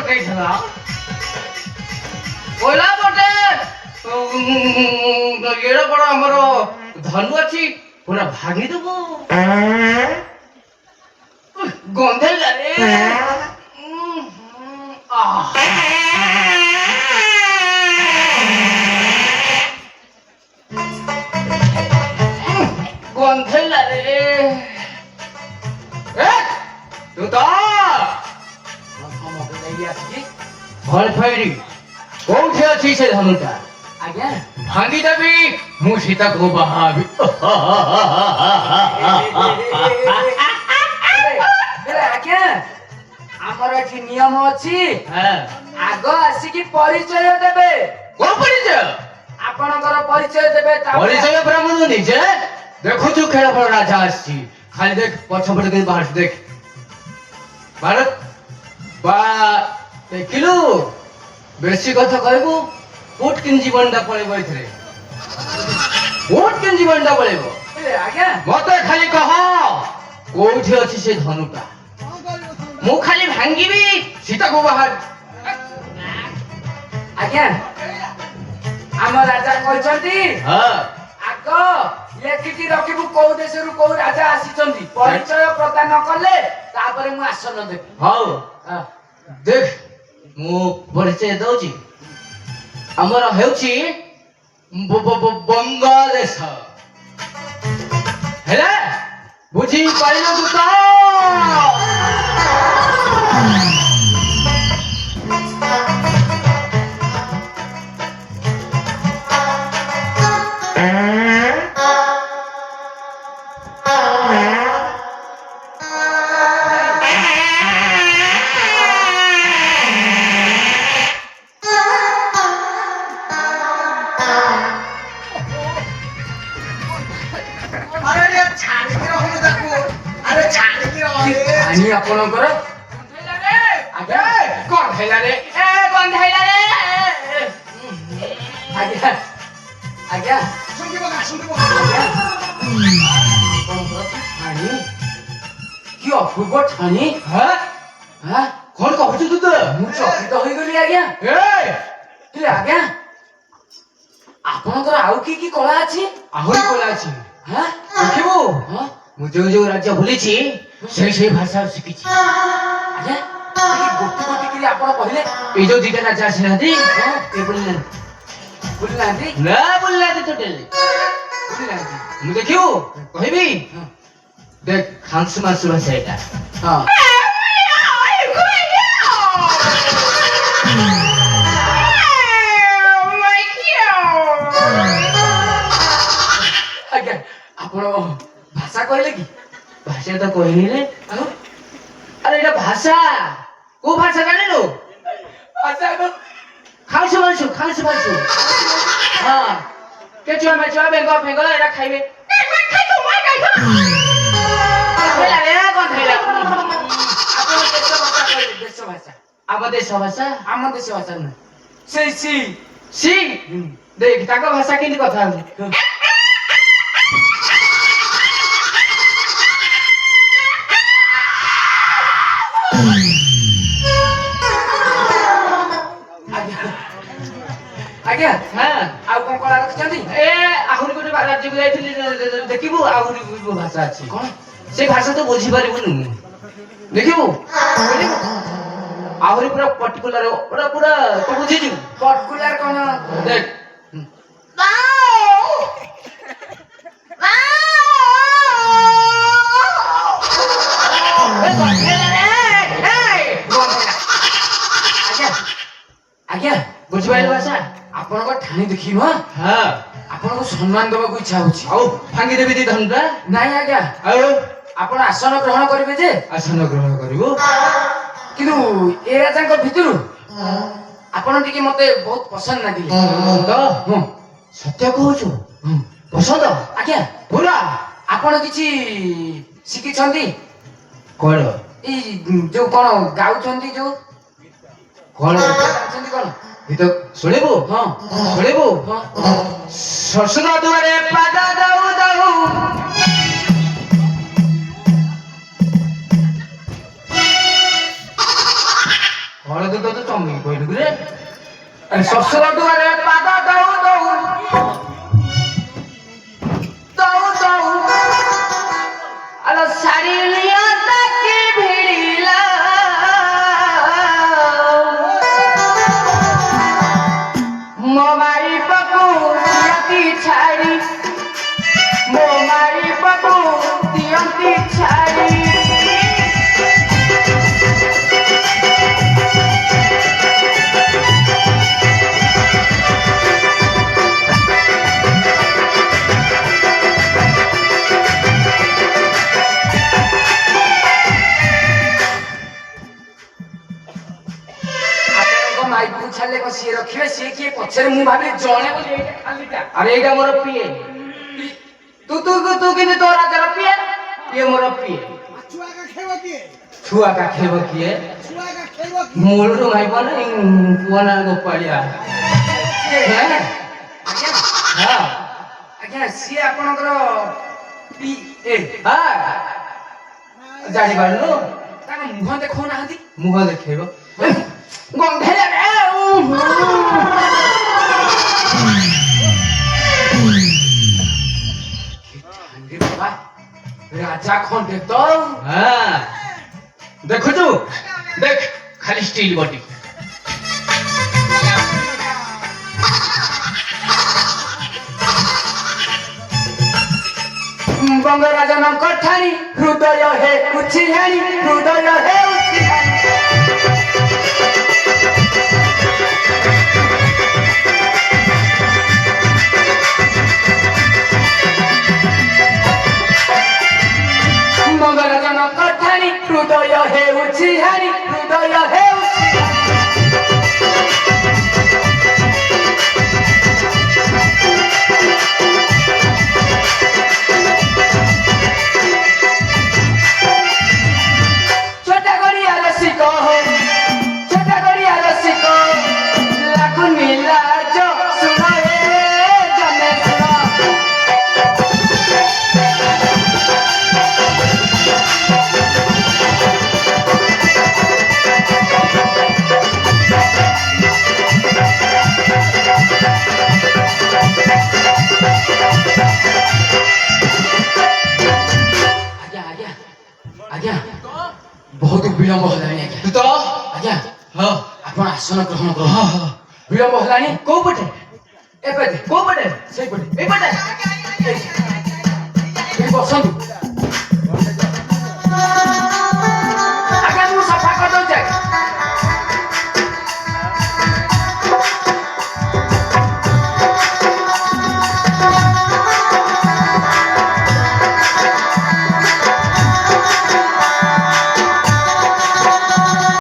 ପକେଇଥିଲା କହିଲା ଗୋଟେ ଏଡ ବଡ ଆମର ଧନୁ ଅଛି ପୁରା ଭାଙ୍ଗିଦବୁ ଗନ୍ଧେଇଲା ରେ ଗନ୍ଧେଇଲା ରେ ତୁ ତ ଭଲ ଫାଇରି କୋଉଠି ଅଛି ସେ ଧନୁଟା ଆଜ୍ଞା ଭାଙ୍ଗିଦେବି ମୁଁ ସୀତାକୁ ବାହାବି ଆଜ୍ଞା ଆମର ଏଠି ନିୟମ ଅଛି ଆଗ ଆସିକି ପରିଚୟ ଦେବେ କୋଉ ପରିଚୟ ଆପଣଙ୍କର ପରିଚୟ ଦେବେ ପରିଚୟ ପୁରା ମୁଁ ନିଜେ ଦେଖୁଛୁ ଖେଳ ଫଳ ରାଜା ଆସିଛି ଖାଲି ଦେଖ ପଛପଟେ କେମିତି ବାହାରୁଛି ଦେଖ ଭାରତ ବା ଦେଖିଲୁ ବେଶୀ କଥା କହିବୁ କୋଟ କିନ୍ ଜୀବନଟା ପଳେଇବ ଏଥିରେ କୋଟ କିନ୍ ଜୀବନଟା ପଳେଇବ ଆଜ୍ଞା ମତେ ଖାଲି କହ କୋଉଠି ଅଛି ସେ ଧନୁଟା ମୁଁ ଖାଲି ଭାଙ୍ଗିବି ସୀତାକୁ ବାହାର ଆଜ୍ଞା ଆମ ରାଜା କହିଛନ୍ତି ହଁ ଆଗ ଲେଖିକି ରଖିବୁ କୋଉ ଦେଶରୁ କୋଉ ରାଜା ଆସିଛନ୍ତି ପରିଚୟ ପ୍ରଦାନ କଲେ ତାପରେ ମୁଁ ଆସନ ଦେବି ହଉ ଦେଖ ମୁଁ ପରିଚୟ ଦଉଛି ଆମର ହେଉଛି ବଙ୍ଗଦେଶ ହେଲା ବୁଝିପାରିଲ ତୁ ତ ଆଣି ଆପଣଙ୍କର ଆଜ୍ଞା ଗନ୍ଧେଇଲା ରେ ଗନ୍ଧେଇଲା ରେ ଆଜ୍ଞା ଆଜ୍ଞା ଠାଣି କି ଅପୂର୍ବ ଠାଣି କଣ କହୁଛୁ ତୁ ତ ମୁଁ ଚକିତ ହୋଇଗଲି ଆଜ୍ଞା ହେଲେ ଆଜ୍ଞା ଆପଣଙ୍କର ଆଉ କି କି କଳା ଅଛି ଆହୁରି କଳା ଅଛି ଦେଖିବୁ ମୁଁ ଯୋଉ ଯୋଉ ରାଜ୍ୟ ବୁଲିଛି ସେଇ ଭାଷା ଶିଖିଛି ଆଜ୍ଞା ଗୋଟି ଗୋଟି କରି ଆପଣ କହିଲେ ଏଇ ଯୋଉ ଦିଟା ରାଜା ଆସିନାହାନ୍ତି ଏ ବୁଲିନାହାନ୍ତି ନା ବୁଲିନାହାନ୍ତି ଟୋଟାଲି ମୁଁ ଦେଖିବୁ କହିବି देख खांसु मासु भाषा एटा हां आज्ञा आपण भाषा कहले की भाषा तो कहनी रे अरे एटा भाषा को भाषा जाने लो भाषा तो खांसु मासु हां केचुआ मेचुआ बेंगो फेंगो एटा खाइबे ଆମ ଦେଶ ଭାଷା ନୁହେଁ ସେଇ ସି ଦେଖ ତାଙ୍କ ଭାଷା କେମିତି କଥା ହଉଛି ଆଜ୍ଞା ହଁ ଆଉ କଣ କଳା ରଖିଛନ୍ତି ଆହୁରି ଗୋଟେ ରାଜ୍ୟକୁ ଯାଇଥିଲି ଦେଖିବୁ ଆହୁରି ଭାଷା ଅଛି କଣ ସେ ଭାଷା ତ ବୁଝିପାରିବୁନି ଦେଖିବୁ ଆହୁରି ପୁରା ପର୍ଟିକୁଲାର ପୁରା ତୁ ବୁଝିଛୁ ପର୍ଟିକୁଲାର କଣ ଦେଖ ଆଜ୍ଞା ବୁଝିପାରିଲୁ ଭାଷା ଆପଣଙ୍କ ଠାଣି ଦେଖି ନୁହଁ ହଁ ଆପଣଙ୍କୁ ସମ୍ମାନ ଦେବାକୁ ଇଚ୍ଛା ହଉଛି ଆଉ ଭାଙ୍ଗିଦେବି ଦି ଧନଟା ନାଇଁ ଆଜ୍ଞା ଆଉ ଆପଣ ଆସନ ଗ୍ରହଣ କରିବେ ଯେ ଆସନ ଗ୍ରହଣ କରିବୁ କିନ୍ତୁ ଏ ରାଜାଙ୍କ ଭିତରୁ ଆପଣ ଟିକେ ମତେ ବହୁତ ପସନ୍ଦ ଲାଗିଲେ ତ ସତ୍ୟ କହୁଛୁ ପସନ୍ଦ ଆଜ୍ଞା ପୁରା ଆପଣ କିଛି ଶିଖିଛନ୍ତି କଣ ଏଇ ଯୋଉ କଣ ଗାଉଛନ୍ତି ଯୋଉ କଣ ଗାଉଛନ୍ତି କଣ ଗୀତ ଶୁଣିବୁ ହଁ ଶୁଣିବୁ ହଁ ଶ୍ୱଶୁର ଦୁଆରେ ପାଦ ଦଉ ଦଉ କଣ ତ ଚମକି କହିଲୁ ରେ ଶ୍ୱଶୁର ଦୁଆରେ ପାଦ ଦଉ ଦଉ ଦଉ ଦଉ ଆଲୋ ଶାଢ଼ୀ ନିଅନ୍ତା କି ଭିଡ଼ିଲା ମୋ ମାରିବାକୁ ଦିଅନ୍ତି ଛାଡ଼ି ମୋ ମାରିବାକୁ ଦିଅନ୍ତି ଛାଡ଼ି ମାଇକୁ ଛାଡ଼ିଲେ କଣ ସିଏ ରଖିବେ ସିଏ କିଏ ପଛରେ ମୁଁ ଭାବିଲି ଜଣେ ବୋଲି ଏଇଟା ଖାଲିଟା ଆରେ ଏଇଟା ମୋର ପିଏ ତୁ ତୁ ତୁ କିନ୍ତୁ ତୋ ରାଜାର ପିଏ ଇଏ ମୋର ପିଏ ଛୁଆ କାଖେଇବ କିଏ ମୂଳରୁ ଭାଇବ ନାଇଁ ପୁଅ ନା ଗୋପାଳିଆ ଆଜ୍ଞା ହଁ ଆଜ୍ଞା ସିଏ ଆପଣଙ୍କର ପିଏ ଜାଣିପାରିଲୁ ତାଙ୍କ ମୁହଁ ଦେଖାଉନାହାନ୍ତି ମୁହଁ ଦେଖେଇବ ଗନ୍ଧେଇଲା ବାବା ରାଜା ଖଣ୍ଡେ ତ হ্যাঁ দেখুଛୁ দেখ খালি স্টিল বডি ବଙ୍ଗରାଜନଙ୍କ ଠାଣି ହୃଦୟ ହେ ଉଛିହାଣି ହୃଦୟ ହେ ଉଛିହାଣି ମଙ୍ଗରାଜନଙ୍କ ଠାଣି ହୃଦୟ ହେ ଉଛିହାଣି ହୃଦୟ ହେ छोटा गड़िया रसिक छोटा गड़िया रसिक लाଗୁନି ଲାଜ ଶୁଣ ହେ ଜନେ ଶୁଣ ଆଜ୍ଞା ବହୁତ ବିଳମ୍ବ ହେଲାଣି ଆଜ୍ଞା ତୁ ତ ଆଜ୍ଞା ହଁ ଆପଣ ଆସନ ଗ୍ରହଣ କର ହଁ ହଁ ବିଳମ୍ବ ହେଲାଣି କୋଉ ପଟେ ଏବେ କୋଉ ପଟେ ସେଇପଟେ ଏଇ ପଟେ